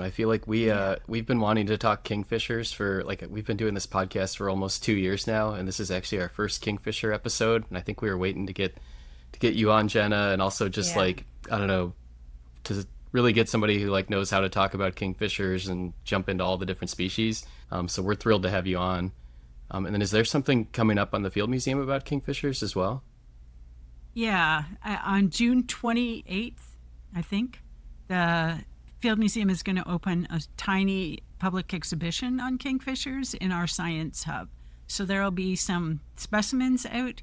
I feel like we've been wanting to talk kingfishers for we've been doing this podcast for almost 2 years now, and this is actually our first kingfisher episode. And I think we were waiting to get you on, Jenna, and also just Yeah. I don't know, to really get somebody who knows how to talk about kingfishers and jump into all the different species. So we're thrilled to have you on. And then is there something coming up on the Field Museum about kingfishers as well? Yeah, on June 28th, I think, the Field Museum is going to open a tiny public exhibition on kingfishers in our science hub. So there'll be some specimens out,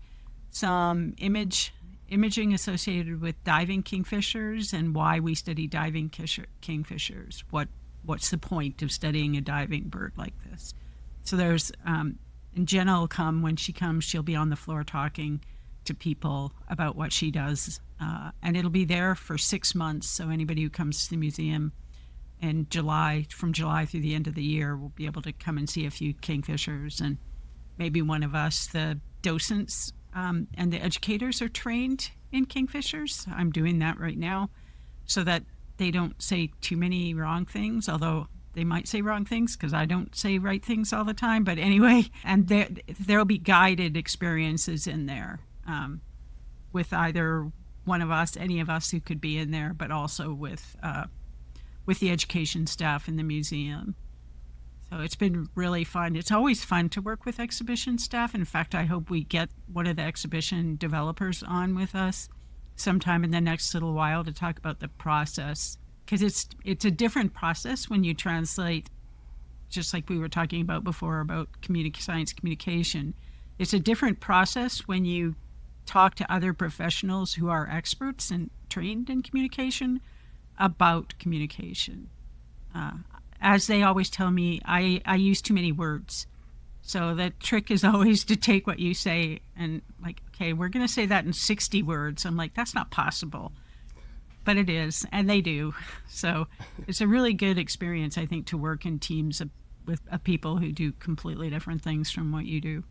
some imaging associated with diving kingfishers and why we study diving kingfishers. What's the point of studying a diving bird like this? So there's, and Jenna will come. When she comes, she'll be on the floor talking to people about what she does. And it'll be there for 6 months. So anybody who comes to the museum in July, from July through the end of the year, will be able to come and see a few kingfishers. And maybe one of us, the docents and the educators, are trained in kingfishers. I'm doing that right now so that they don't say too many wrong things, although they might say wrong things because I don't say right things all the time. But anyway, and there'll be guided experiences in there with either one of us, any of us who could be in there, but also with the education staff in the museum. So it's been really fun. It's always fun to work with exhibition staff. In fact, I hope we get one of the exhibition developers on with us sometime in the next little while to talk about the process, because it's a different process when you translate, just like we were talking about before about science communication. It's a different process when you talk to other professionals who are experts and trained in communication about communication. As they always tell me, I use too many words. So the trick is always to take what you say and okay, we're going to say that in 60 words. I'm like, that's not possible. But it is, and they do. So it's a really good experience, I think, to work in teams with people who do completely different things from what you do.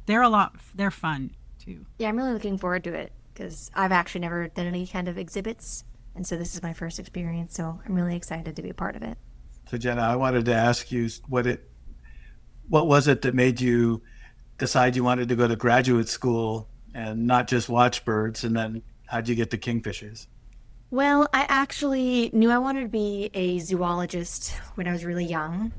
They're fun too. Yeah, I'm really looking forward to it because I've actually never done any kind of exhibits. And so this is my first experience. So I'm really excited to be a part of it. So Jenna, I wanted to ask you what was it that made you decide you wanted to go to graduate school and not just watch birds? And then how'd you get to kingfishers? Well, I actually knew I wanted to be a zoologist when I was really young.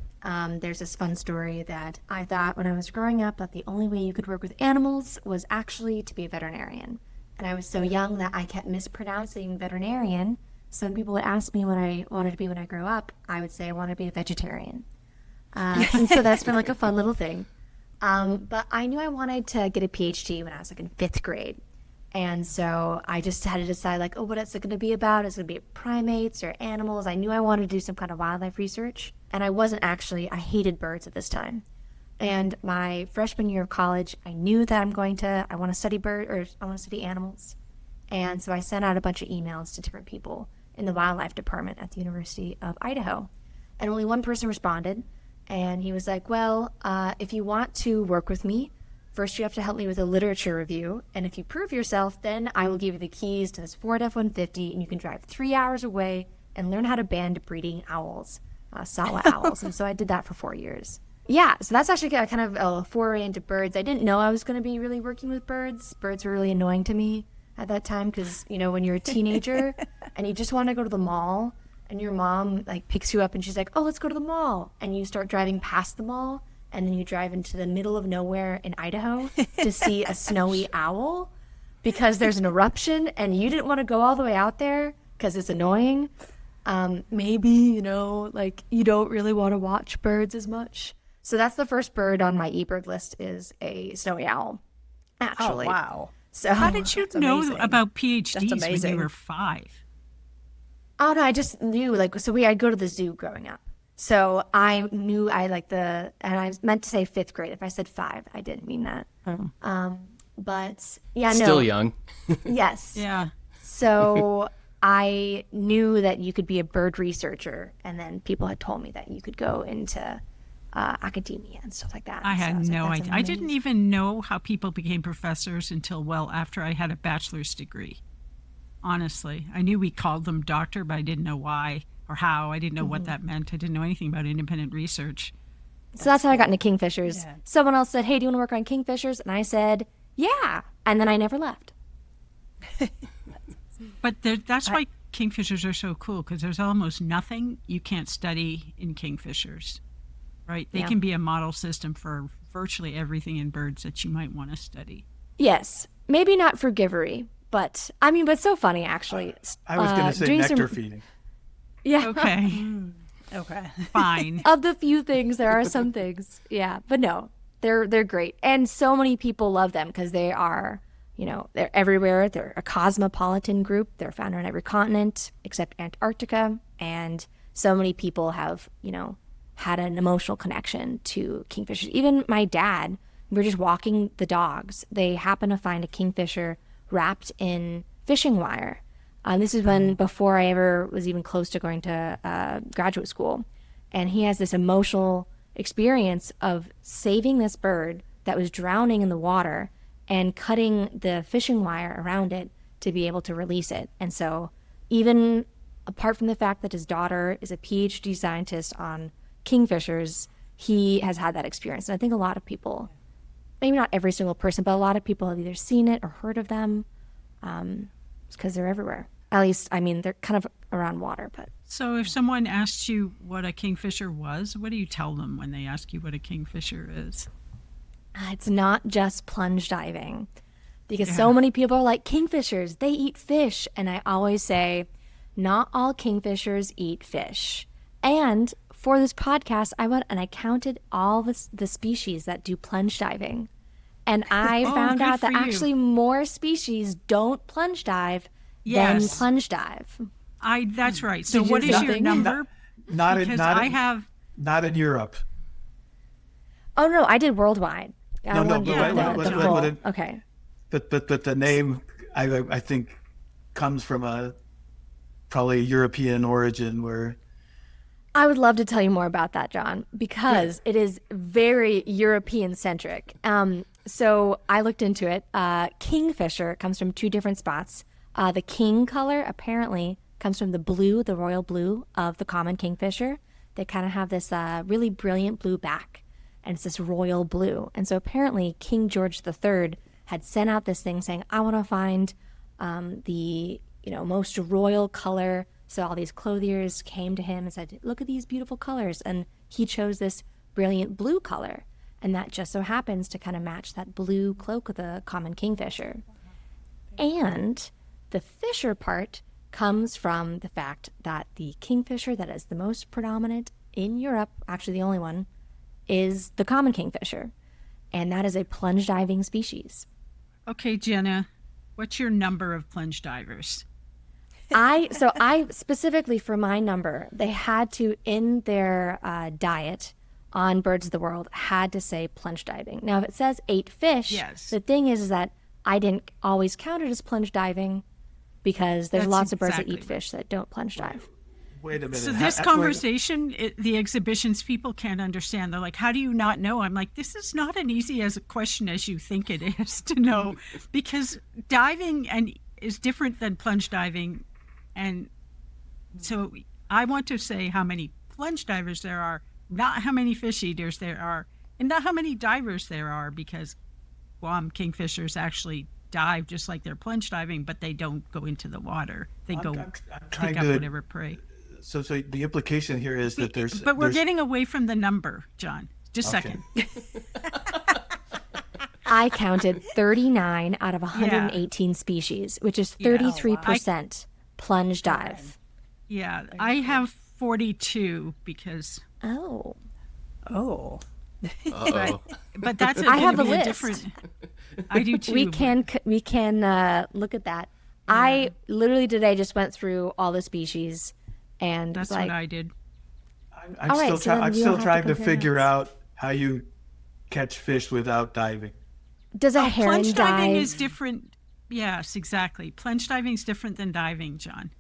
There's this fun story that I thought when I was growing up that the only way you could work with animals was actually to be a veterinarian. And I was so young that I kept mispronouncing veterinarian. Some people would ask me what I wanted to be when I grow up. I would say I want to be a vegetarian. And so that's been a fun little thing. But I knew I wanted to get a PhD when I was in 5th grade. And so I just had to decide what is it going to be about? Is it going to be primates or animals? I knew I wanted to do some kind of wildlife research. And I hated birds at this time. And my freshman year of college, I knew that I want to study I want to study animals. And so I sent out a bunch of emails to different people in the wildlife department at the University of Idaho. And only one person responded. And he was like, well, if you want to work with me, first you have to help me with a literature review. And if you prove yourself, then I will give you the keys to this Ford F-150 and you can drive 3 hours away and learn how to band breeding owls, Sawa owls. And so I did that for 4 years. Yeah, so that's actually kind of a foray into birds. I didn't know I was going to be really working with birds. Birds were really annoying to me at that time because, when you're a teenager and you just want to go to the mall and your mom picks you up and she's like, oh, let's go to the mall. And you start driving past the mall and then you drive into the middle of nowhere in Idaho to see a snowy owl because there's an eruption and you didn't want to go all the way out there because it's annoying. Maybe, you don't really want to watch birds as much. So that's the first bird on my eBird list is a snowy owl, actually. Oh, wow. So how did you know about PhDs when amazing. you were 5? Oh, no, I just knew, I'd go to the zoo growing up. So I knew and I meant to say 5th grade. If I said 5, I didn't mean that. Oh. But yeah, no. Still young. Yes. Yeah. So I knew that you could be a bird researcher, and then people had told me that you could go into academia and stuff like that. I had so no that's idea. I didn't even know how people became professors until well after I had a bachelor's degree. Honestly, I knew we called them doctor, but I didn't know why. or how. I didn't know what that meant. I didn't know anything about independent research. So that's how I got into Kingfishers. Yeah. Someone else said, hey, do you want to work on Kingfishers? And I said, yeah. And then I never left. But that's why kingfishers are so cool, because there's almost nothing you can't study in kingfishers, right? They Yeah. can be a model system for virtually everything in birds that you might want to study. Yes. Maybe not frugivory, but so funny, actually. I was going to say doing nectar some- feeding. Yeah. Okay, Okay. fine. Of the few things, there are some things. Yeah. But no, they're great. And so many people love them because they are, they're everywhere. They're a cosmopolitan group. They're found on every continent except Antarctica. And so many people have, had an emotional connection to kingfishers. Even my dad, we were just walking the dogs. They happened to find a kingfisher wrapped in fishing wire. This is before I ever was even close to going to graduate school. And he has this emotional experience of saving this bird that was drowning in the water and cutting the fishing wire around it to be able to release it. And so even apart from the fact that his daughter is a PhD scientist on kingfishers, he has had that experience. And I think a lot of people, maybe not every single person, but a lot of people have either seen it or heard of them because they're everywhere. At least, they're kind of around water, but So if someone asked you what a kingfisher was, what do you tell them when they ask you what a kingfisher is? it's not just plunge diving. Because so many people are like, kingfishers, they eat fish. And I always say, not all kingfishers eat fish. And for this podcast, I went and I counted all the species that do plunge diving. And I found good out that for you. actually more species don't plunge dive than Yes. plunge dive. That's right. So Did you what is your nothing? number? Not in, Because not I in, have. not in Europe. Oh, no, I did worldwide. I No, wanted to but do what- the what- full- what it- okay. But the name I think comes from probably a European origin where I would love to tell you more about that, John, because it is very European centric. So I looked into it. Kingfisher comes from two different spots. The king color apparently comes from the blue, the royal blue of the common kingfisher. They kind of have this really brilliant blue back, and it's this royal blue. And so apparently King George III had sent out this thing saying, I want to find the most royal color. So all these clothiers came to him and said, look at these beautiful colors. And he chose this brilliant blue color. And that just so happens to kind of match that blue cloak of the common kingfisher. And the fisher part comes from the fact that the kingfisher that is the most predominant in Europe, actually the only one, is the common kingfisher. And that is a plunge diving species. Okay, Jenna, what's your number of plunge divers? I specifically for my number, they had to, in their diet on Birds of the World, had to say plunge diving. Now, if it says 8 fish, Yes. the thing is that I didn't always count it as plunge diving because there's That's lots of birds that exactly eat fish that don't plunge dive. wait a minute. So this conversation, the exhibitions, people can't understand. They're like, how do you not know? I'm like, this is not an easy as a question as you think it is to know, because diving is different than plunge diving. And so I want to say how many plunge divers there are, not how many fish eaters there are, and not how many divers there are, because Guam kingfishers actually dive just like they're plunge diving, but they don't go into the water. They go I'm trying pick up to. whatever prey. So the implication here is that there's. But we're there's- getting away from the number, John. Just a Okay. second. I counted 39 out of 118 species, which is 33% plunge dive. Yeah, I have 42 because, Oh. Oh. Uh-oh. but that's I have gonna a be list. different. I do too. We can look at that. I literally today just went through all the species and That's like, what I did. I'm All right, still so then I'm you still don't have to trying to compare figure notes. out how you catch fish without diving. does a heron Plunge diving dive? is different. Yes, exactly. Plunge diving is different than diving, John.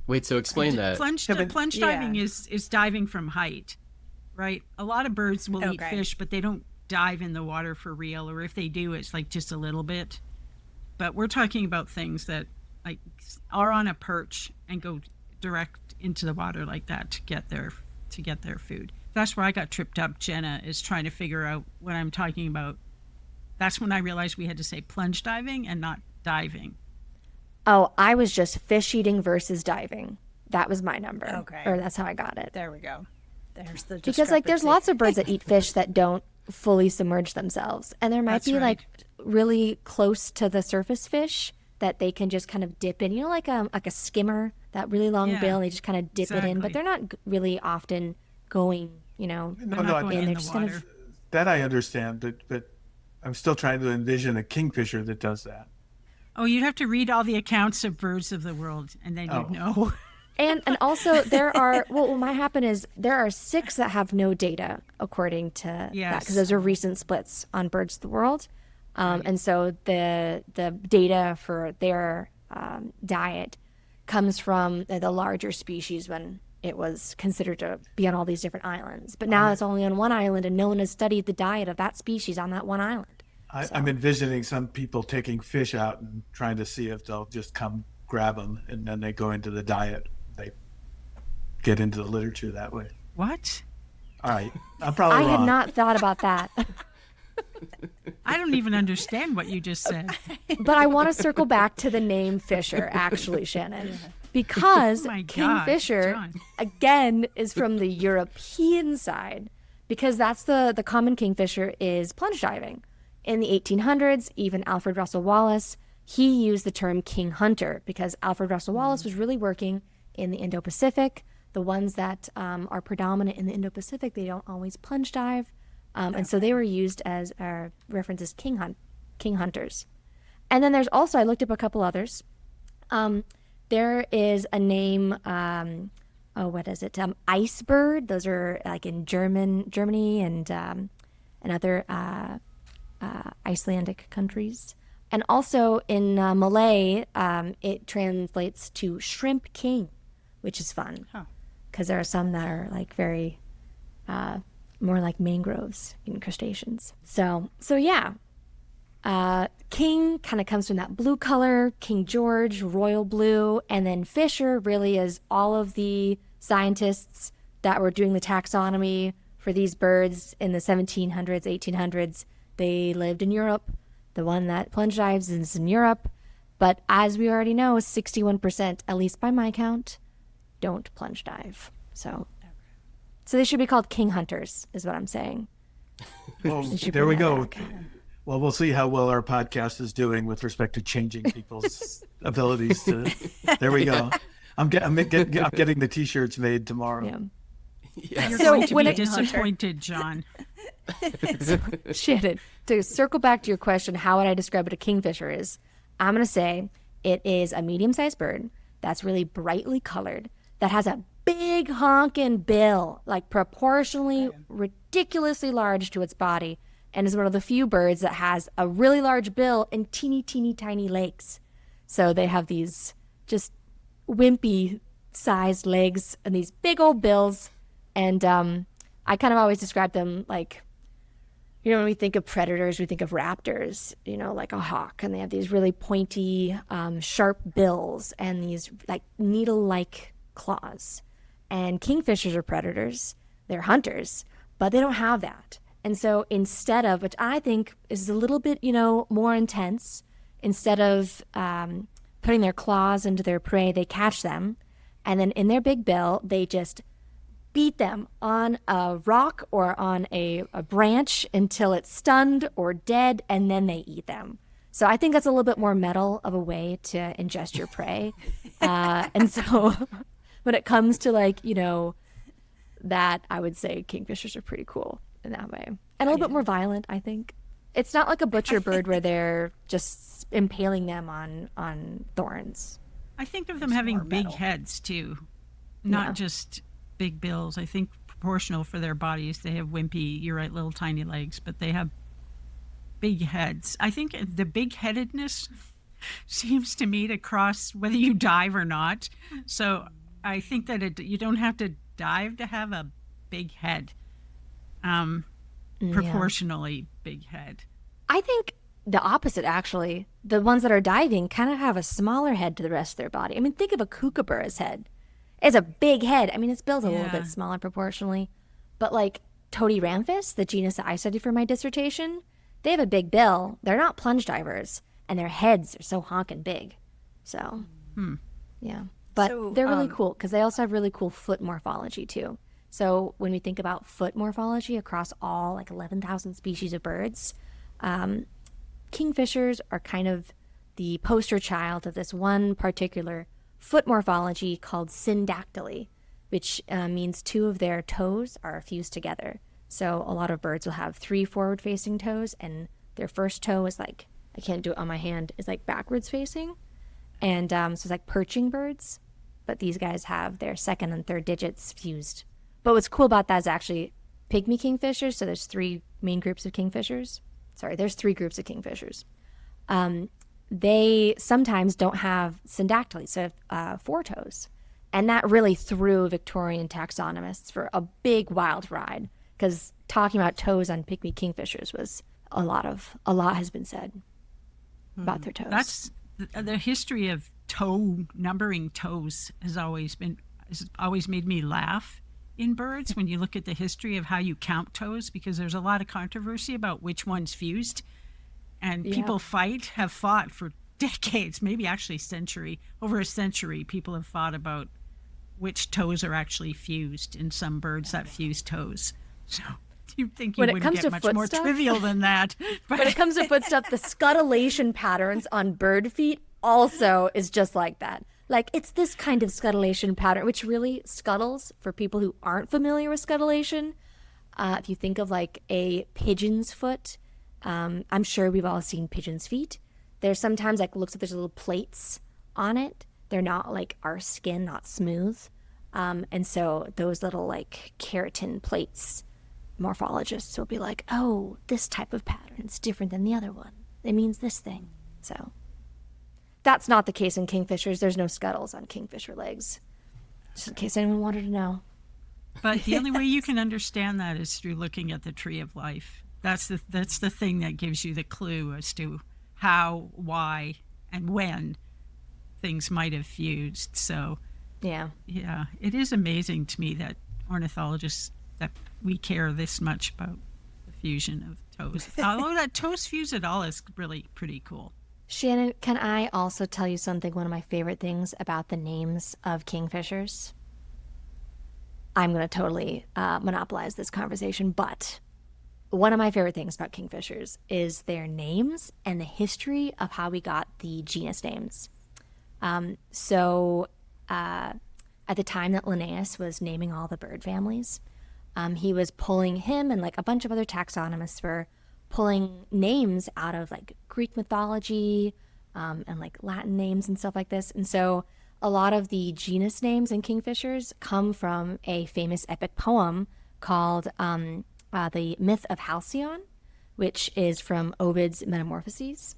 Wait, so explain that. Plunge Yeah. diving is diving from height, right? A lot of birds will eat Okay. fish, but they don't dive in the water for real, or if they do, it's like just a little bit. But we're talking about things that like are on a perch and go direct into the water like that to get their food. That's where I got tripped up, Jenna, is trying to figure out what I'm talking about. That's when I realized we had to say plunge diving and not diving. Oh, I was just fish eating versus diving. That was my number. Okay. Or that's how I got it. There we go. There's the Because like there's discrepancy. lots of birds that eat fish that don't fully submerge themselves. And there might That's be right. like really close to the surface fish that they can just kind of dip in. You know, like a skimmer, that really long Yeah, bill, and they just kind of dip it in. But exactly. they're not really often going, you know, No, They're no, not going and in they're the just water. kind of that I understand, but I'm still trying to envision a kingfisher that does that. Oh, you'd have to read all the accounts of birds of the world, and then Oh. you'd know. And also there are what might happen is there are 6 that have no data according to that, Yes. because those are recent splits on birds of the world, and so the data for their diet comes from the larger species when it was considered to be on all these different islands. But now it's only on one island, and no one has studied the diet of that species on that one island. I'm envisioning some people taking fish out and trying to see if they'll just come grab them, and then they go into the diet. They get into the literature that way. What? All right, I'm probably I wrong. had not thought about that. I don't even understand what you just said. But I want to circle back to the name Fisher, actually, Shannon, because Oh my God, Kingfisher, John. again, is from the European side, because that's the common kingfisher is plunge diving. In the 1800s, even Alfred Russel Wallace, he used the term king hunter because Alfred Russel Wallace was really working in the Indo-Pacific. The ones that are predominant in the Indo-Pacific, they don't always plunge dive. And so they were used as reference as king hunters. And then there's also, I looked up a couple others. There is a name, what is it? Ice bird. Those are like in Germany and other Icelandic countries. And also in Malay, it translates to shrimp king, which is fun. Because there are some that are like very more like mangroves and crustaceans. So yeah. King kind of comes from that blue color, King George, royal blue, and then Fisher really is all of the scientists that were doing the taxonomy for these birds in the 1700s, 1800s. They lived in Europe. The one that plunge dives is in Europe. But as we already know, 61%, at least by my count, don't plunge dive. So they should be called king hunters, is what I'm saying. Well, They should there we bring that go. back. Well, we'll see how well our podcast is doing with respect to changing people's abilities to. There we go. I'm getting the T-shirts made tomorrow. Yeah. Yeah. You're So going to when be it- disappointed, John. Shannon, to circle back to your question, how would I describe what a kingfisher is? I'm going to say it is a medium-sized bird that's really brightly colored, that has a big honking bill, like proportionally ridiculously large to its body, and is one of the few birds that has a really large bill and teeny, teeny, tiny legs. So they have these just wimpy sized legs and these big old bills. And I kind of always describe them like, you know, when we think of predators, we think of raptors, you know, like a hawk, and they have these really pointy, sharp bills and these like needle-like claws. And kingfishers are predators, they're hunters, but they don't have that. And so instead of, which I think is a little bit, you know, more intense, instead of putting their claws into their prey, they catch them, and then in their big bill, they just beat them on a rock or on a branch until it's stunned or dead, and then they eat them. So I think that's a little bit more metal of a way to ingest your prey. And so when it comes to like, you know, that, I would say kingfishers are pretty cool in that way. And a little bit more violent, I think. It's not like a butcher bird where they're just impaling them on thorns. I think of them having big heads too, not just big bills. I think proportional for their bodies. They have wimpy, you're right, little tiny legs, but they have big heads. I think the big headedness seems to me to cross whether you dive or not. So I think that you don't have to dive to have a big head, proportionally big head. I think the opposite, actually. The ones that are diving kind of have a smaller head to the rest of their body. I mean, think of a kookaburra's head. It's a big head. I mean, its bill's a little Yeah. bit smaller proportionally, but like Todiramphus, the genus that I studied for my dissertation, they have a big bill. They're not plunge divers, and their heads are so honking big. So, yeah. But So, they're really cool because they also have really cool foot morphology too. So when we think about foot morphology across all like 11,000 species of birds, kingfishers are kind of the poster child of this one particular foot morphology called syndactyly, which means two of their toes are fused together. So a lot of birds will have three forward-facing toes, and their first toe is like, I can't do it on my hand, is like backwards facing. And so it's like perching birds, but these guys have their second and third digits fused. But what's cool about that is actually pygmy kingfishers. So there's three main groups of kingfishers. Sorry, there's three groups of kingfishers. They sometimes don't have syndactyly, so four toes. And that really threw Victorian taxonomists for a big wild ride, because talking about toes on pygmy kingfishers was a lot has been said about their toes. That's the history of numbering toes has always made me laugh in birds when you look at the history of how you count toes, because there's a lot of controversy about which one's fused, and people have fought for decades, maybe actually over a century. People have fought about which toes are actually fused in some birds that fuse toes. So you'd think you When it wouldn't comes get to much foot more stuff- trivial than that. But When it comes to foot stuff, the scutellation patterns on bird feet also is just like that. Like, it's this kind of scutellation pattern, which really scuttles, for people who aren't familiar with scutellation. If you think of like a pigeon's foot, I'm sure we've all seen pigeon's feet. There's sometimes like looks like there's little plates on it. They're not like our skin, not smooth. And so those little like keratin plates, morphologists will be like, oh, this type of pattern is different than the other one. It means this thing. So that's not the case in kingfishers. There's no scuttles on kingfisher legs. Just in case anyone wanted to know. But the only way you can understand that is through looking at the tree of life. That's the thing that gives you the clue as to how, why, and when things might have fused. So Yeah. yeah, it is amazing to me that ornithologists, that we care this much about the fusion of toes. Although that toes fuse at all is really pretty cool. Shannon, can I also tell you something? One of my favorite things about the names of kingfishers. I'm going to totally monopolize this conversation, but one of my favorite things about kingfishers is their names and the history of how we got the genus names. So at the time that Linnaeus was naming all the bird families, he was pulling him and like a bunch of other taxonomists were pulling names out of like Greek mythology and like Latin names and stuff like this. And so a lot of the genus names in kingfishers come from a famous epic poem called the Myth of Halcyon, which is from Ovid's Metamorphoses.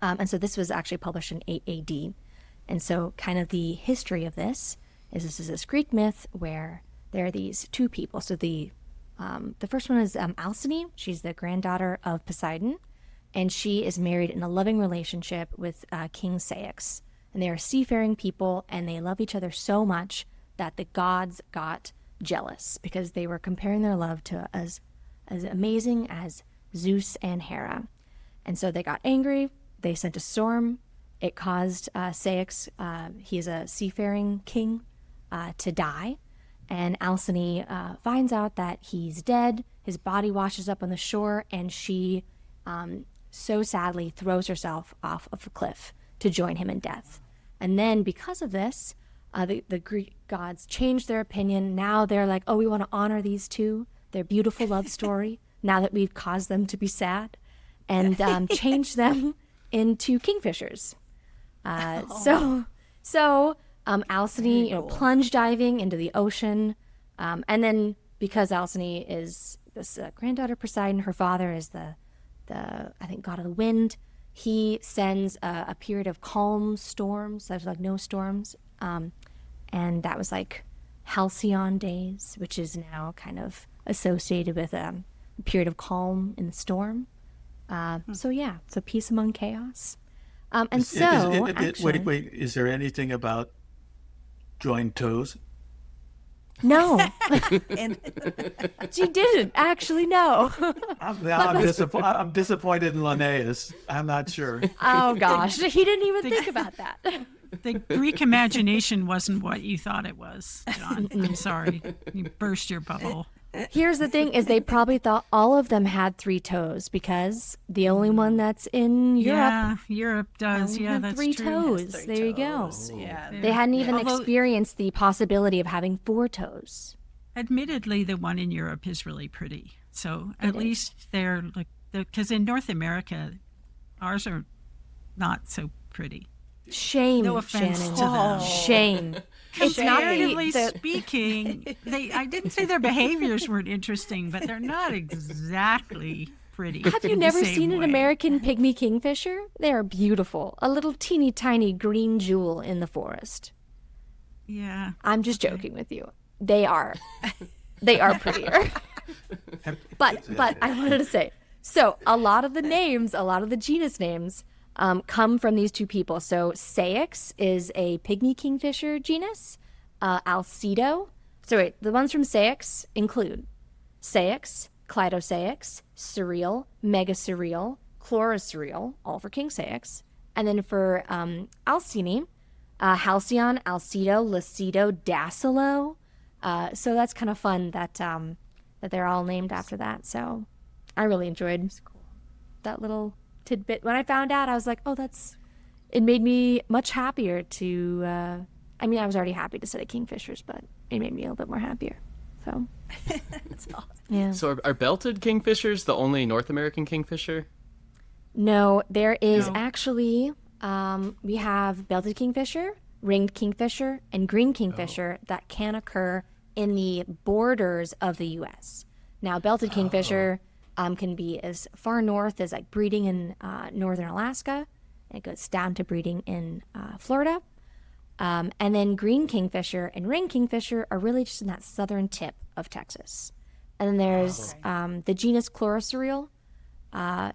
And so this was actually published in 8 AD. And so kind of the history of this is this Greek myth where there are these two people. So the first one is Alcyone. She's the granddaughter of Poseidon, and she is married in a loving relationship with King Ceyx. And they are seafaring people, and they love each other so much that the gods got jealous because they were comparing their love to as amazing as Zeus and Hera. And so they got angry. They sent a storm. It caused Ceyx, he is a seafaring king, to die. And Alcyone finds out that he's dead. His body washes up on the shore, and she so sadly throws herself off of a cliff to join him in death. And then because of this, the Greek gods changed their opinion. Now they're like, oh, we want to honor these two, their beautiful love story, now that we've caused them to be sad, and change them into kingfishers. So Alcyone, plunge diving into the ocean, and then because Alcyone is this granddaughter of Poseidon, her father is the I think god of the wind. He sends a period of calm storms. There's like no storms, and that was like halcyon days, which is now kind of associated with a period of calm in the storm. So peace among chaos. And so, actually, wait, is there anything about joined toes? No, And she didn't actually. No. I'm disappointed in Linnaeus. I'm not sure. Oh gosh, he didn't even think about that. The Greek imagination wasn't what you thought it was, John. I'm sorry. You burst your bubble. Here's the thing: is they probably thought all of them had 3 toes because the only one that's in Europe Yeah, Europe does. Yeah, had that's 3 true. toes. three There you go. toes. Yeah. They hadn't even Although- experienced the possibility of having 4 toes. Admittedly, the one in Europe is really pretty. So at least they're like, because in North America, ours are not so pretty. Shame, No offense Shannon. to them. Shame. It's not Comparatively the speaking, I didn't say their behaviors weren't interesting, but they're not exactly pretty. Have you in the never same seen an way. American pygmy kingfisher? They are beautiful. A little teeny tiny green jewel in the forest. Yeah. I'm just joking with you. They are. They are prettier. But I wanted to say, so a lot of the names, a lot of the genus names come from these 2 people. So Saix is a pygmy kingfisher genus. Alcedo. So wait, the ones from Saix include Saix, Clitosaix, Surreal, Megasurreal, Chlorosurreal, all for King Saix. And then for Alcine, Halcyon, Alcedo, Lacido, Dacilo. So that's kind of fun that that they're all named after that. So I really enjoyed that little tidbit. When I found out, I was like, oh, it made me much happier to, I mean, I was already happy to study kingfishers, but it made me a little bit more happier. So, That's awesome. yeah. So are belted kingfishers the only North American kingfisher? No, there is No. actually, we have belted kingfisher, ringed kingfisher, and green kingfisher that can occur in the borders of the U.S. Now, belted kingfisher can be as far north as like breeding in northern Alaska. And it goes down to breeding in Florida. And then green kingfisher and ringed kingfisher are really just in that southern tip of Texas. And then there's the genus Chlorosurreal,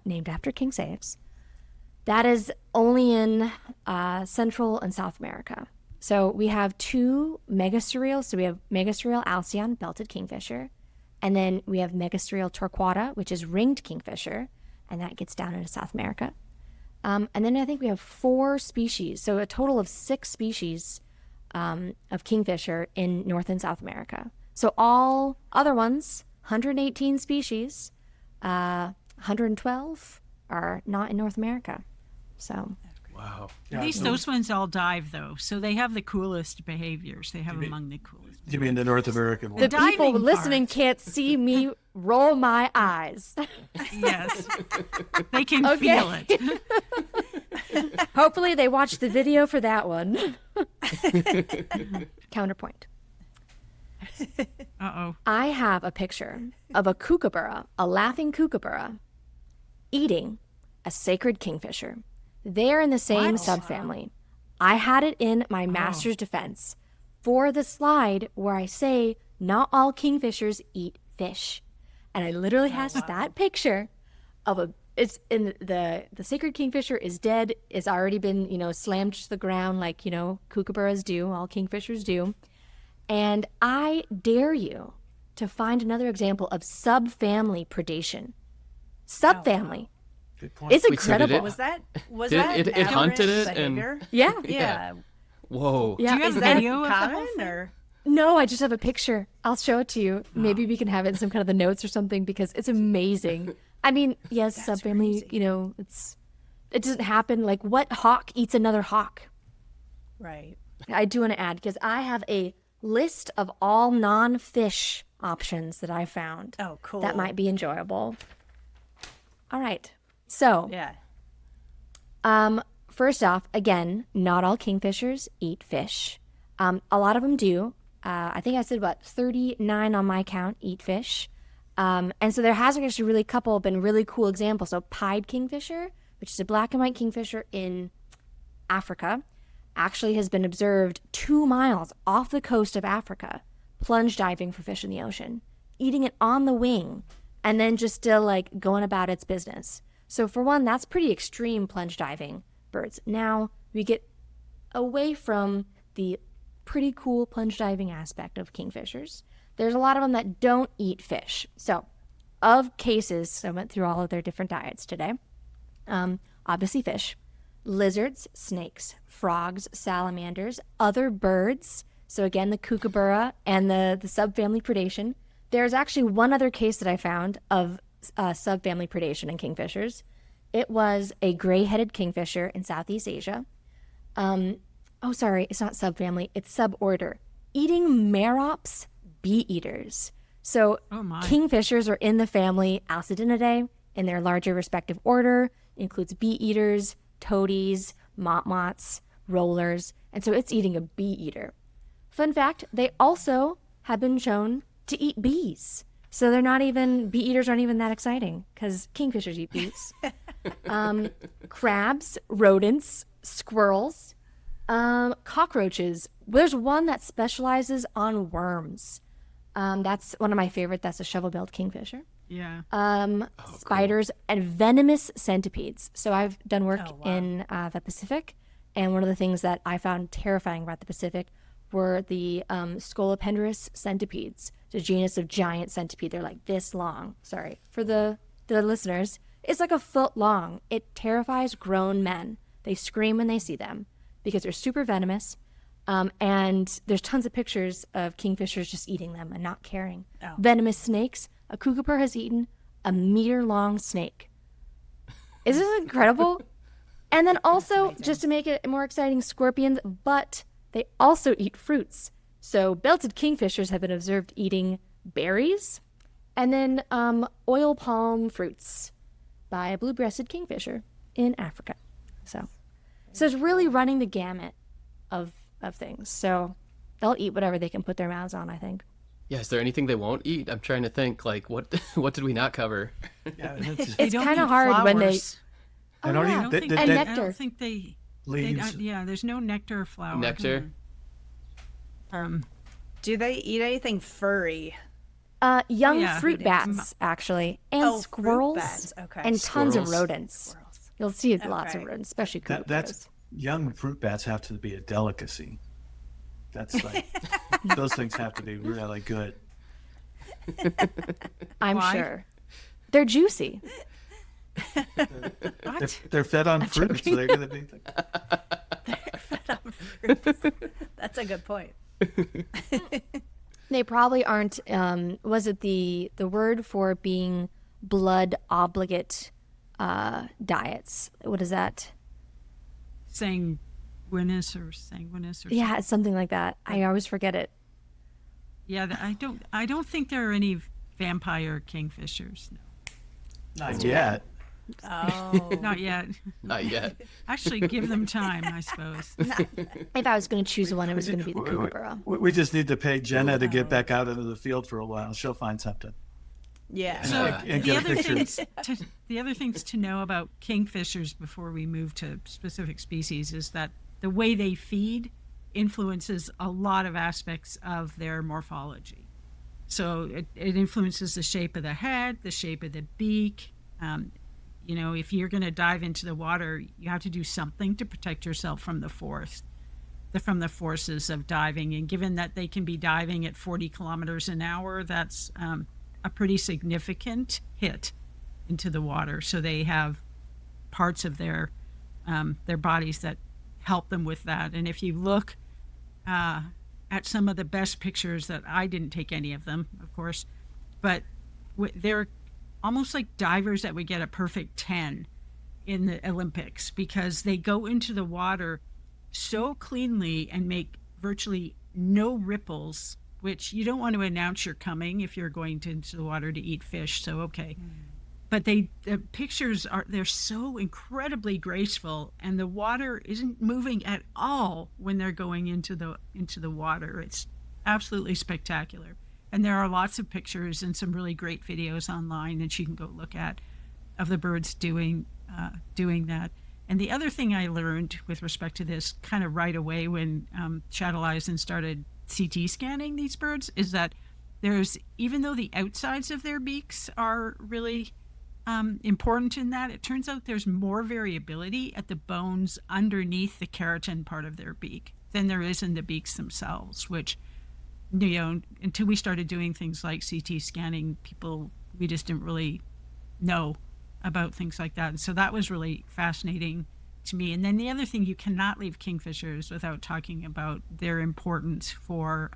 named after King Saix. That is only in Central and South America. So we have 2 megasurreals. So we have megasurreal Alcyon, belted kingfisher. And then we have megasurreal torquata, which is ringed kingfisher. And that gets down into South America. And then I think we have 4 species. So a total of 6 species of kingfisher in North and South America. So all other ones, 118 species, 112 are not in North America. So Wow. At least those ones all dive, though. So they have the coolest behaviors. They have among the coolest. You mean the North American one? the people diving listening part. can't see me roll my eyes. Yes. They can Okay. feel it. Hopefully they watched the video for that one. Counterpoint. Uh-oh. I have a picture of a kookaburra, a laughing kookaburra, eating a sacred kingfisher. They're in the same subfamily. I had it in my master's defense for the slide where I say not all kingfishers eat fish. And I literally has that picture of it's in the sacred kingfisher is dead. It's already been, slammed to the ground like, kookaburras do, all kingfishers do. And I dare you to find another example of subfamily predation. Subfamily. Good point. It's Wait, so did incredible. it- Was that It hunted aberrant it and- behavior? Yeah. Yeah. Whoa. Yeah. Do you have Is a that video of the whole common thing? or? No, I just have a picture. I'll show it to you. Maybe we can have it in some kind of the notes or something because it's amazing. I mean, yes, subfamily, it doesn't happen. Like, what hawk eats another hawk? Right. I do want to add because I have a list of all non-fish options that I found Oh, cool. that might be enjoyable. All right. So, Yeah. first off, again, not all kingfishers eat fish. A lot of them do. I think I said, 39 on my count eat fish. And so there has actually really been really cool examples. So pied kingfisher, which is a black and white kingfisher in Africa, actually has been observed 2 miles off the coast of Africa, plunge diving for fish in the ocean, eating it on the wing, and then just still like going about its business. So for one, that's pretty extreme plunge diving birds. Now we get away from the pretty cool plunge diving aspect of kingfishers. There's a lot of them that don't eat fish. So, of cases, I went through all of their different diets today. Obviously fish, lizards, snakes, frogs, salamanders, other birds. So again, the kookaburra and the subfamily predation. There's actually one other case that I found of subfamily predation in kingfishers. It was a gray-headed kingfisher in Southeast Asia. Sorry, it's not subfamily, it's suborder. Eating merops bee eaters. So kingfishers are in the family Alcedinidae in their larger respective order. It includes bee eaters, toadies, motmots, rollers, and so it's eating a bee eater. Fun fact, they also have been shown to eat bees. So bee eaters aren't even that exciting because kingfishers eat bees. Crabs, rodents, squirrels, cockroaches. There's one that specializes on worms. That's one of my favorite. That's a shovel-billed kingfisher. Yeah. Spiders and venomous centipedes. So I've done work in the Pacific, and one of the things that I found terrifying about the Pacific were the Scolopendrous centipedes, the genus of giant centipede. They're like this long. Sorry for the listeners. It's like a foot long. It terrifies grown men. They scream when they see them because they're super venomous. And there's tons of pictures of kingfishers just eating them and not caring. Oh. Venomous snakes. A kookaburra has eaten a meter-long snake. Isn't this incredible? And then also, just to make it more exciting, scorpions, but they also eat fruits. So belted kingfishers have been observed eating berries and then oil palm fruits by a blue-breasted kingfisher in Africa. So it's really running the gamut of things. So they'll eat whatever they can put their mouths on, I think. Yeah, is there anything they won't eat? I'm trying to think, like, what did we not cover? Yeah, it's kind of hard when they... I don't think and nectar. I don't think they... Leaves. There's no nectar or flower. Nectar? Do they eat anything furry? Young fruit bats, actually, and squirrels, fruit bats. Okay. And tons of rodents. You'll see lots of rodents, especially kookaburras. Young fruit bats have to be a delicacy. That's like, those things have to be really good. I'm sure. They're juicy. They're fed on fruit, so they're going to be... They're fed on fruit. That's a good point. They probably aren't, was it the word for being blood obligate diets? What is that? Sanguinous or sanguinous or yeah, it's something like that. I always forget it. Yeah, I don't think there are any vampire kingfishers. No. Not yet. Oh. Not yet. Not yet. Actually, give them time, I suppose. If I was going to choose one, it was going to be the kookaburra. We just need to pay Jenna to get back out into the field for a while. She'll find something. Yeah. So And the get a other picture. the other things to know about kingfishers before we move to specific species is that the way they feed influences a lot of aspects of their morphology. So it influences the shape of the head, the shape of the beak. If you're going to dive into the water, you have to do something to protect yourself from the forces of diving. And given that they can be diving at 40 kilometers an hour, that's a pretty significant hit into the water. So they have parts of their bodies that help them with that. And if you look at some of the best pictures that I didn't take any of them, of course, but they're almost like divers that would get a perfect 10 in the Olympics because they go into the water so cleanly and make virtually no ripples, which you don't want to announce you're coming if you're going into the water to eat fish. So, okay. But the pictures they're so incredibly graceful, and the water isn't moving at all when they're going into the water. It's absolutely spectacular. And there are lots of pictures and some really great videos online that you can go look at of the birds doing that. And the other thing I learned with respect to this kind of right away when Shadow Eisen started CT scanning these birds is that even though the outsides of their beaks are really important in that, it turns out there's more variability at the bones underneath the keratin part of their beak. than there is in the beaks themselves, which, until we started doing things like CT scanning, we just didn't really know about things like that. And so that was really fascinating to me. And then the other thing, you cannot leave kingfishers without talking about their importance for,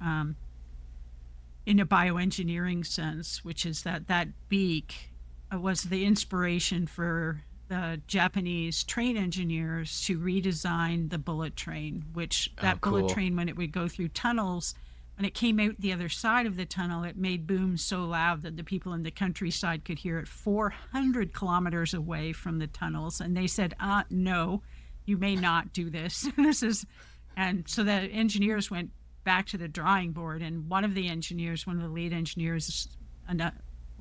in a bioengineering sense, which is that beak was the inspiration for the Japanese train engineers to redesign the bullet train, which that bullet train, when it would go through tunnels, when it came out the other side of the tunnel, it made booms so loud that the people in the countryside could hear it 400 kilometers away from the tunnels. And they said, no, you may not do this. And so the engineers went back to the drawing board. And one of the lead engineers,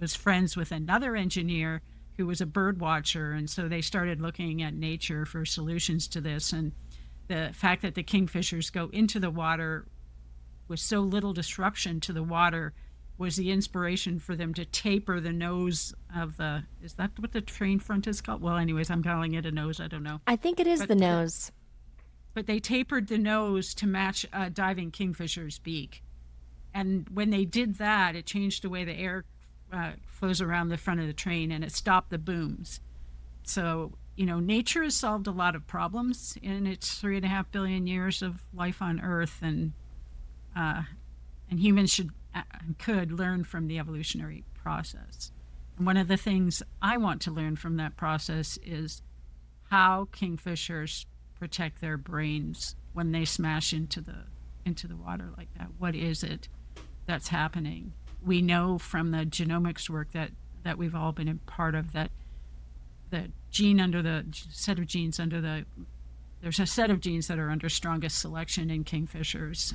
was friends with another engineer who was a bird watcher. And so they started looking at nature for solutions to this. And the fact that the kingfishers go into the water with so little disruption to the water was the inspiration for them to taper the nose of is that what the train front is called? Well, anyways, I'm calling it a nose. I don't know. I think it is the nose. But they tapered the nose to match a diving kingfisher's beak. And when they did that, it changed the way the air flows around the front of the train, and it stopped the booms. So, nature has solved a lot of problems in its 3.5 billion years of life on Earth, and humans could learn from the evolutionary process. And one of the things I want to learn from that process is how kingfishers protect their brains when they smash into the water like that. What is it that's happening? We know from the genomics work that we've all been a part of that the set of genes there's a set of genes that are under strongest selection in kingfishers,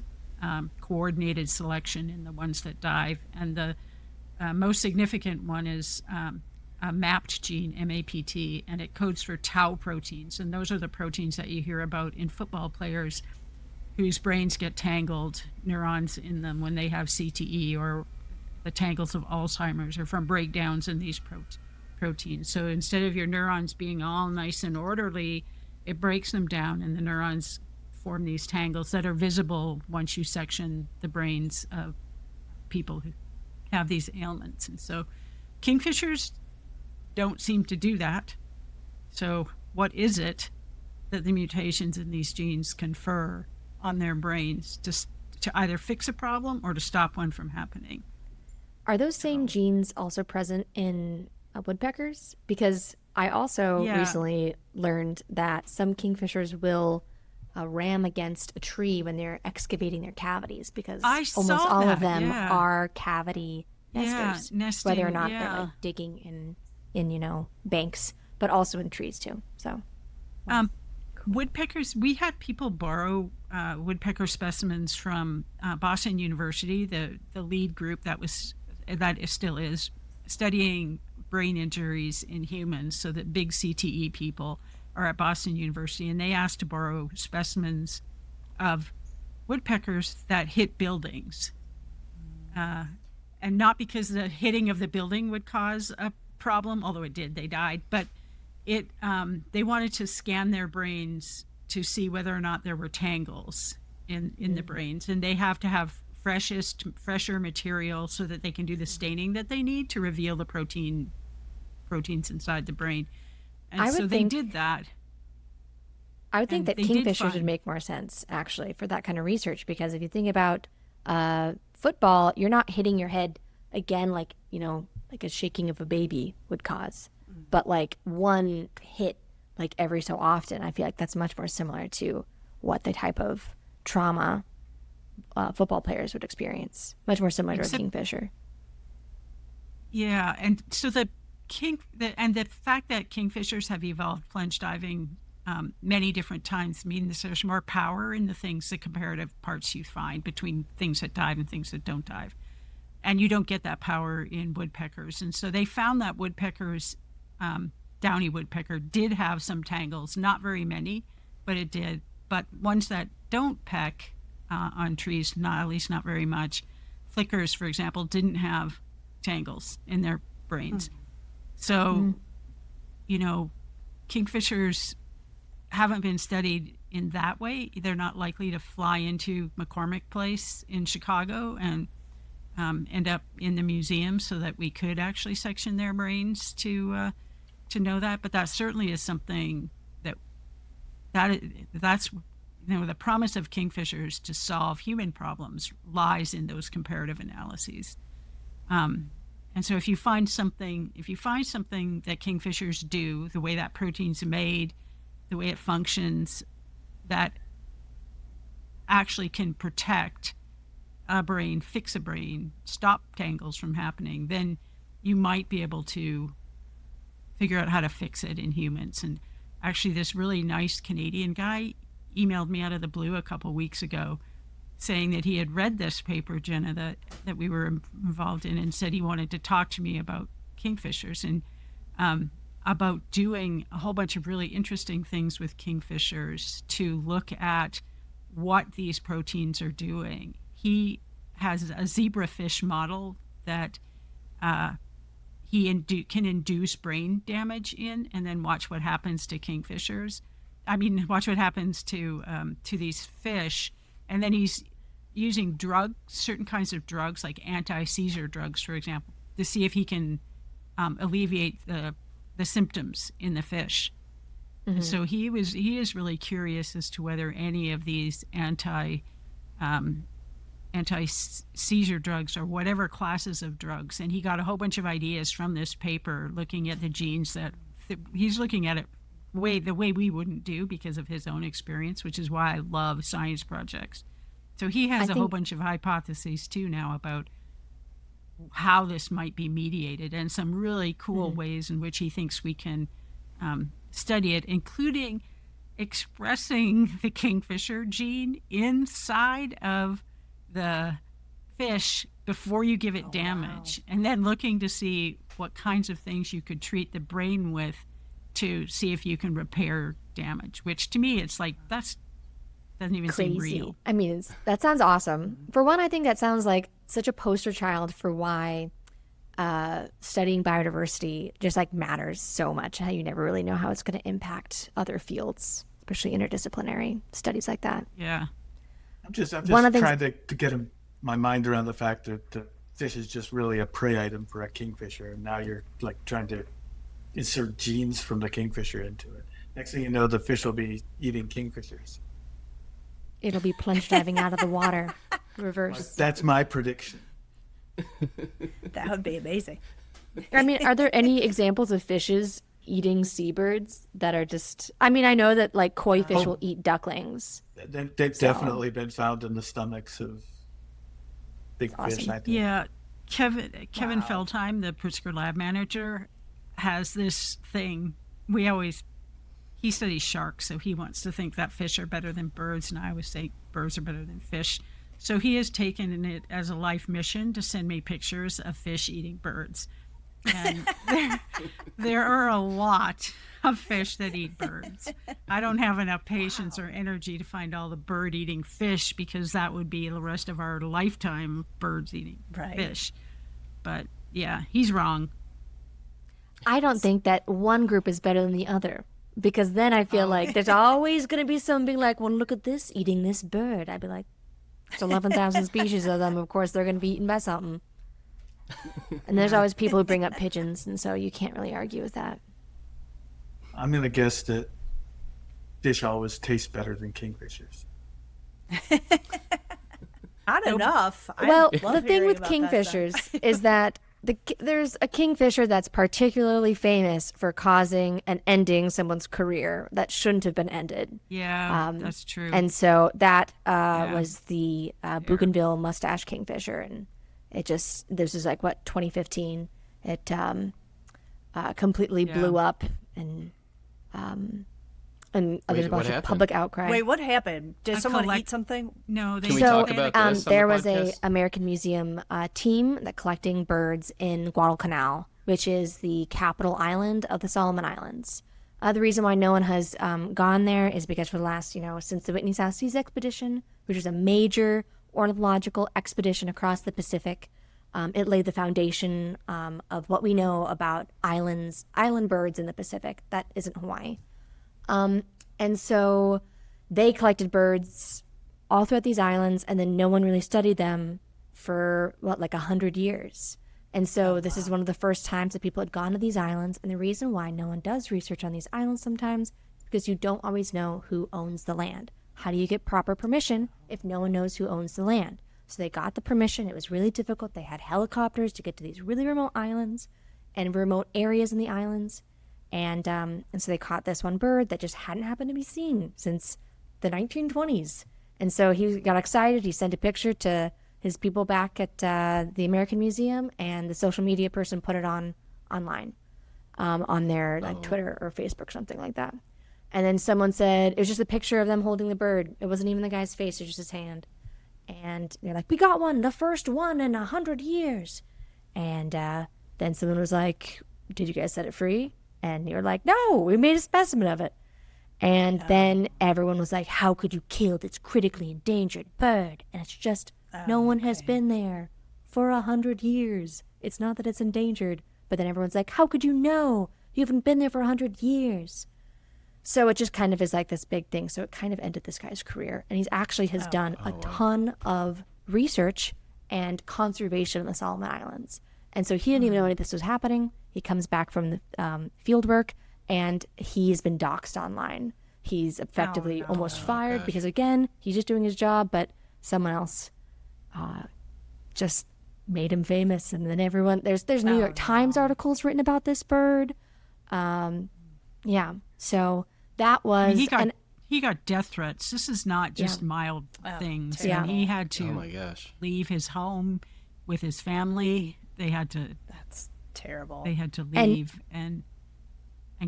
coordinated selection in the ones that dive, and the most significant one is a MAPT gene, MAPT, and it codes for tau proteins, and those are the proteins that you hear about in football players whose brains get tangled, neurons in them, when they have CTE, or the tangles of Alzheimer's, or from breakdowns in these proteins. So instead of your neurons being all nice and orderly, it breaks them down, and the neurons form these tangles that are visible once you section the brains of people who have these ailments. And so kingfishers don't seem to do that. So what is it that the mutations in these genes confer on their brains to either fix a problem or to stop one from happening? Are those same genes also present in woodpeckers? Because I also recently learned that some kingfishers will ram against a tree when they're excavating their cavities, because almost all of them are cavity nesters, nesting, whether or not they're like digging in banks, but also in trees too. So woodpeckers, we had people borrow woodpecker specimens from Boston University, the lead group that still is studying brain injuries in humans, so that big CTE people are at Boston University, and they asked to borrow specimens of woodpeckers that hit buildings. And not because the hitting of the building would cause a problem, although it did, they died, but they wanted to scan their brains to see whether or not there were tangles in the brains, and they have to have fresher material so that they can do the staining that they need to reveal the proteins inside the brain. And so they did that. I would think that kingfishers would make more sense, actually, for that kind of research, because if you think about football, you're not hitting your head again like a shaking of a baby would cause, but like one hit like every so often. I feel like that's much more similar to what the type of trauma football players would experience. Much more similar to a kingfisher. Yeah, and so the fact that kingfishers have evolved plunge diving many different times means there's more power in the comparative parts you find between things that dive and things that don't dive. And you don't get that power in woodpeckers. And so they found that woodpeckers, downy woodpecker, did have some tangles, not very many, but it did. But ones that don't peck on trees, at least not very much. Flickers, for example, didn't have tangles in their brains. So, kingfishers haven't been studied in that way. They're not likely to fly into McCormick Place in Chicago and end up in the museum, so that we could actually section their brains to know that. But that certainly is something that's the promise of Kingfishers to solve human problems lies in those comparative analyses. And so if you find something that Kingfishers do, the way that protein's made, the way it functions, that actually can protect a brain, fix a brain, stop tangles from happening, then you might be able to figure out how to fix it in humans. And actually, this really nice Canadian guy emailed me out of the blue a couple weeks ago saying that he had read this paper, Jenna, that we were involved in, and said he wanted to talk to me about Kingfishers and about doing a whole bunch of really interesting things with Kingfishers to look at what these proteins are doing. He has a zebrafish model that he can induce brain damage in, and then watch what happens to Kingfishers. Watch what happens to these fish, and then he's using drugs, certain kinds of drugs like anti-seizure drugs, for example, to see if he can alleviate the symptoms in the fish. Mm-hmm. So he is really curious as to whether any of these anti-seizure drugs or whatever classes of drugs, and he got a whole bunch of ideas from this paper looking at the genes that he's looking at it the way we wouldn't do because of his own experience, which is why I love science projects. So he has a whole bunch of hypotheses too now about how this might be mediated, and some really cool ways in which he thinks we can study it, including expressing the kingfisher gene inside of the fish before you give it damage, and then looking to see what kinds of things you could treat the brain with to see if you can repair damage, which to me it's like that's doesn't even seem real. I mean, that sounds awesome. For one, I think that sounds like such a poster child for why studying biodiversity just like matters so much. How you never really know how it's going to impact other fields, especially interdisciplinary studies like that. Yeah. I'm just trying to get my mind around the fact that the fish is just really a prey item for a kingfisher, and now you're like trying to insert genes from the kingfisher into it. Next thing you know, the fish will be eating kingfishers. It'll be plunge diving out of the water, reverse. That's my prediction. That would be amazing. I mean, are there any examples of fishes eating seabirds that are just? I mean, I know that like koi fish will eat ducklings. They've definitely been found in the stomachs of big fish, I think. Yeah, Kevin Feldheim, the Pritzker lab manager, has this thing. He studies sharks, so he wants to think that fish are better than birds, and I always say birds are better than fish. So he has taken it as a life mission to send me pictures of fish eating birds. And there are a lot of fish that eat birds. I don't have enough patience or energy to find all the bird-eating fish, because that would be the rest of our lifetime of birds eating fish. But yeah, he's wrong. I don't think that one group is better than the other, because then I feel like there's always going to be something like, well, look at this eating this bird. I'd be like, it's 11,000 species of them. Of course, they're going to be eaten by something. And there's always people who bring up pigeons, and so you can't really argue with that. I'm going to guess that fish always taste better than kingfishers. Not enough. Well, the thing with kingfishers is that there's a kingfisher that's particularly famous for causing and ending someone's career that shouldn't have been ended. Yeah, that's true. And so that was the Bougainville mustache kingfisher, and this is like 2015. It completely blew up, and there's a bunch of public outcry. Wait, what happened? Did someone eat something? No, Can we talk about this on there the was a podcast? American Museum team that collecting birds in Guadalcanal, which is the capital island of the Solomon Islands. The reason why no one has gone there is because for the last, since the Whitney South Seas expedition, which is a major ornithological expedition across the Pacific, it laid the foundation of what we know about island birds in the Pacific. That isn't Hawaii. And so they collected birds all throughout these islands, and then no one really studied them for, like 100 years. And so this is one of the first times that people had gone to these islands. And the reason why no one does research on these islands sometimes is because you don't always know who owns the land. How do you get proper permission if no one knows who owns the land? So they got the permission. It was really difficult. They had helicopters to get to these really remote islands and remote areas in the islands. And so they caught this one bird that just hadn't happened to be seen since the 1920s. And so he got excited. He sent a picture to his people back at the American Museum, and the social media person put it online on their Twitter or Facebook, something like that. And then someone said it was just a picture of them holding the bird. It wasn't even the guy's face; it was just his hand. And they're like, "We got one, the first one in 100 years." And then someone was like, "Did you guys set it free?" And they were like, "No, we made a specimen of it." And then everyone was like, "How could you kill this critically endangered bird?" And it's just, no one has been there for 100 years. It's not that it's endangered, but then everyone's like, "How could you know? You haven't been there for 100 years." So it just kind of is like this big thing. So it kind of ended this guy's career. And he's actually has done a ton of research and conservation in the Solomon Islands. And so he didn't even know any of this was happening. He comes back from the field work, and he's been doxxed online. He's effectively almost fired because, again, he's just doing his job, but someone else just made him famous. And then everyone, there's New York Times articles written about this bird. So that was... He got death threats. This is not just mild things. Yeah. And he had to Oh my gosh. leave his home with his family. They had to That's terrible. They had to leave and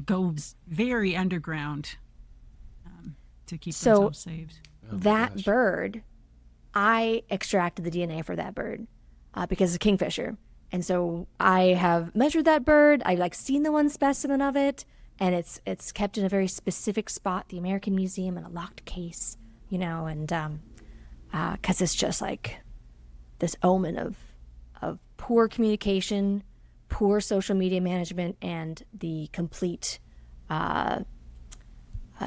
go very underground to keep themselves saved. Oh my that gosh. bird, I extracted the DNA for that bird because it's a kingfisher. And so I have measured that bird. I've seen the one specimen of it, and it's kept in a very specific spot, the American Museum, in a locked case, and because it's just like this omen of poor communication, poor social media management, and the complete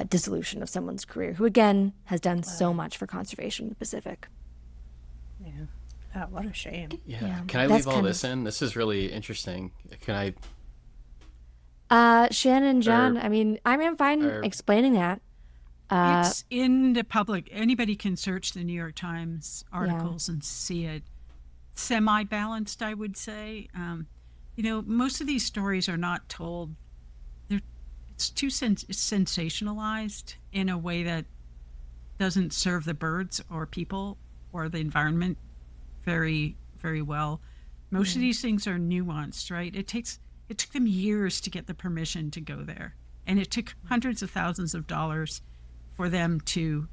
dissolution of someone's career, who again has done so much for conservation in the Pacific. Yeah. Oh, what a shame. Yeah. Can I That's leave all kind this in? This is really interesting. Can I? Shannon and John, I'm fine explaining that. It's in the public. Anybody can search the New York Times articles and see it. Semi-balanced, I would say. Most of these stories are not told. It's too sensationalized in a way that doesn't serve the birds or people or the environment very, very well. Most of these things are nuanced, right? It took them years to get the permission to go there, and it took hundreds of thousands of dollars for them to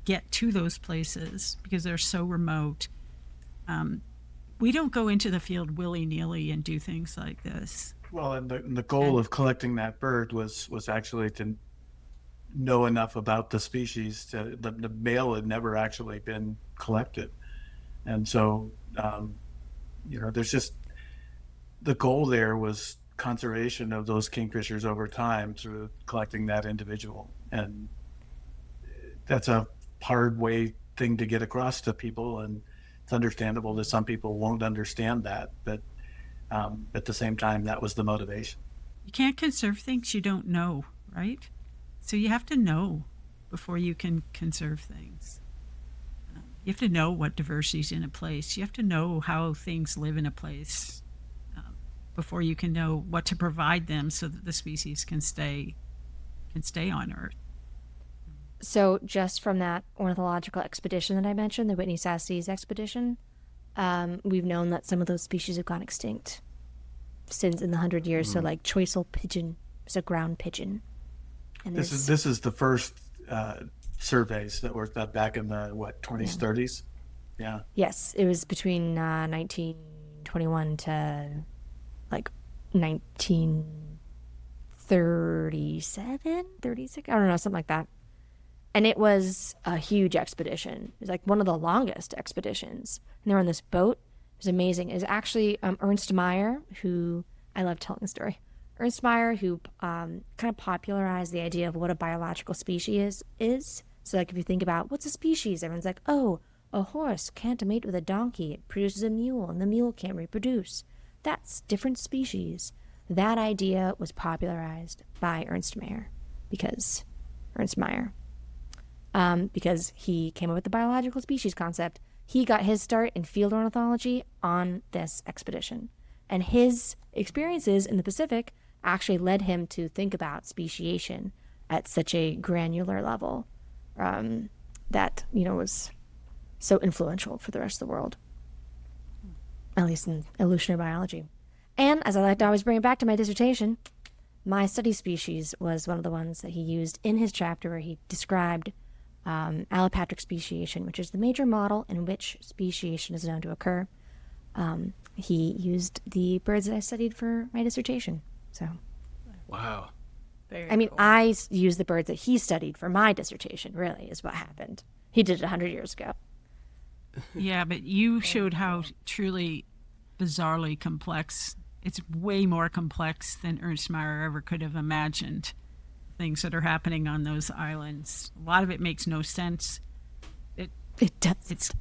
get to those places because they're so remote. We don't go into the field willy-nilly and do things like this. Well, and the goal of collecting that bird was actually to know enough about the species. The male had never actually been collected. And so, there's just, the goal there was conservation of those kingfishers over time through collecting that individual. And that's a hard thing to get across to people. And it's understandable that some people won't understand that, but at the same time, that was the motivation. You can't conserve things you don't know, right? So you have to know before you can conserve things. You have to know what diversity is in a place. You have to know how things live in a place before you can know what to provide them so that the species can stay on Earth. So just from that ornithological expedition that I mentioned, the Whitney Sassees expedition, we've known that some of those species have gone extinct since in the 100 years. So like choiseul pigeon is a ground pigeon. And This is the first surveys that were back in the 20s, 30s. Yeah. Yes, it was between 1921 to 1937, 36. I don't know, something like that. And it was a huge expedition. It was one of the longest expeditions. And they were on this boat. It was amazing. It was actually Ernst Mayr, who I love telling the story. Ernst Mayr, who kind of popularized the idea of what a biological species is. So like if you think about what's a species, everyone's like, oh, a horse can't mate with a donkey. It produces a mule, and the mule can't reproduce. That's different species. That idea was popularized by Ernst Mayr because he came up with the biological species concept. He got his start in field ornithology on this expedition. And his experiences in the Pacific actually led him to think about speciation at such a granular level that, was so influential for the rest of the world, at least in evolutionary biology. And as I like to always bring it back to my dissertation, my study species was one of the ones that he used in his chapter where he described allopatric speciation, which is the major model in which speciation is known to occur. He used the birds that I studied for my dissertation. So, Wow. Very I mean, cool. I used the birds that he studied for my dissertation, really, is what happened. He did it 100 years ago. Yeah, but you showed how truly bizarrely complex. It's way more complex than Ernst Mayr ever could have imagined. Things that are happening on those islands. A lot of it makes no sense. It does.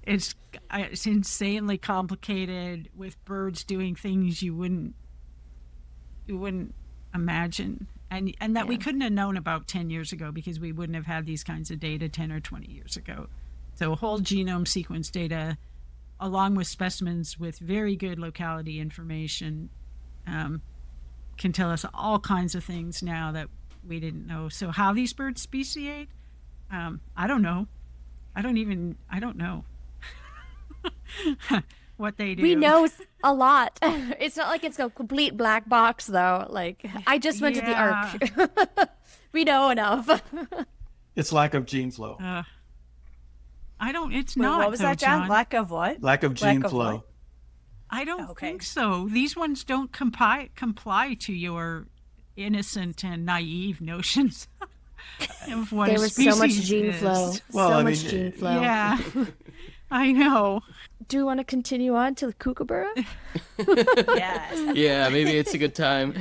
It's insanely complicated with birds doing things you wouldn't imagine, and that we couldn't have known about 10 years ago because we wouldn't have had these kinds of data 10 or 20 years ago. So whole genome sequence data, along with specimens with very good locality information, can tell us all kinds of things now that we didn't know. So how these birds speciate, I don't know. I don't know what they do. We know a lot. It's not like it's a complete black box, though. Like, I just went to the Ark. We know enough. It's lack of gene flow. It's Wait, not. what was though, that, John? John? Lack of what? Lack of gene Lack of flow. what? I don't Okay. think so. These ones don't comply to your innocent and naive notions of what There a was species so much gene is. flow. Well, so I much mean, gene flow. Yeah, I know. Do you want to continue on to the kookaburra? Yes. Yeah, maybe it's a good time.